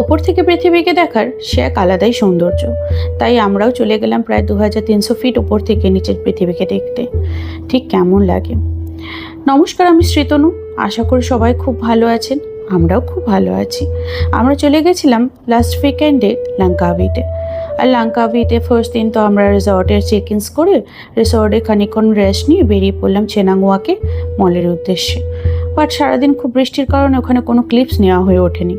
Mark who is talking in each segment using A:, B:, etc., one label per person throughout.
A: ওপর থেকে পৃথিবীকে দেখার সে এক আলাদাই সৌন্দর্য। তাই আমরাও চলে গেলাম প্রায় 2300 ফিট উপর থেকে নিচের পৃথিবীকে দেখতে। ঠিক কেমন লাগে। নমস্কার, আমি শ্রীতনু। আশা করি সবাই খুব ভালো আছেন। আমরাও খুব ভালো আছি। আমরা চলে গেছিলাম লাস্ট উইকেন্ডে লাঙ্কাভিতে। আর লাঙ্কাভিতে ফার্স্ট দিন তো আমরা রিসর্টের চেক ইনস করে রিসর্টে খানিকক্ষণ রেস্ট নিয়ে বেরিয়ে পড়লাম চেনাংওয়াকে মলের উদ্দেশ্যে। বাট সারাদিন খুব বৃষ্টির কারণে ওখানে কোনো ক্লিপস নেওয়া হয়ে ওঠেনি।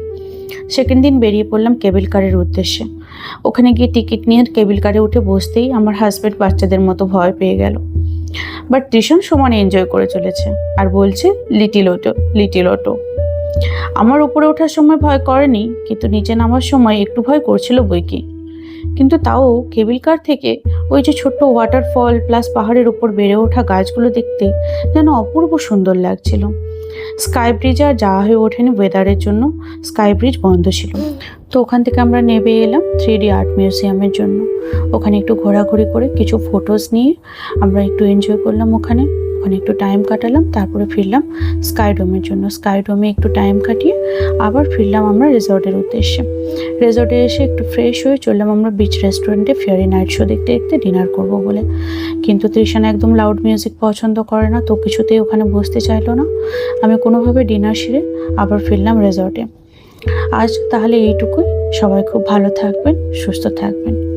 A: সেকেন্ড দিন বেরিয়ে পড়লাম কেবল কারের উদ্দেশ্যে। ওখানে গিয়ে টিকিট নিয়ে কেবল কারে উঠে বসতেই আমার হাজব্যান্ড বাচ্চাদের মতো ভয় পেয়ে গেল। বাট ভীষণ সমানে এনজয় করে চলেছে আর বলছে লিটিল অটো, লিটিল অটো। আমার উপরে ওঠার সময় ভয় করেনি, কিন্তু নিচে নামার সময় একটু ভয় করছিল বইকি। কিন্তু তাও কেবল কার থেকে ওই যে ছোট্ট ওয়াটারফল প্লাস পাহাড়ের উপর বেড়ে ওঠা গাছগুলো দেখতে যেন অপূর্ব সুন্দর লাগছিল। স্কাই ব্রিজে আর যাওয়া হয়ে ওঠেনি ওয়েদারের জন্য, স্কাই ব্রিজ বন্ধ ছিল। তো ওখান থেকে আমরা নেমে এলাম 3D আর্ট মিউজিয়ামের জন্য। ওখানে একটু ঘোরাঘুরি করে কিছু ফটোস নিয়ে আমরা একটু এনজয় করলাম। ওখানে একটু টাইম কাটালাম, তারপরে ফিরলাম স্কাই ডোমের জন্য। স্কাই ডোমে একটু টাইম কাটিয়ে আবার ফিরলাম আমরা রিসর্টের উদ্দেশ্যে। রিসর্টে এসে একটু ফ্রেশ হয়ে চললাম আমরা বিচ রেস্টুরেন্টে ফেয়ারি নাইট শো দেখতে দেখতে ডিনার করব বলে। কিন্তু তৃষানা একদম লাউড মিউজিক পছন্দ করে না, তো কিছুতেই ওখানে বসতে চাইলো না। আমি কোনোভাবে ডিনার সেরে আবার ফিরলাম রিসর্টে। আজ তাহলে এইটুকুই। সবাই খুব ভালো থাকবেন, সুস্থ থাকবেন।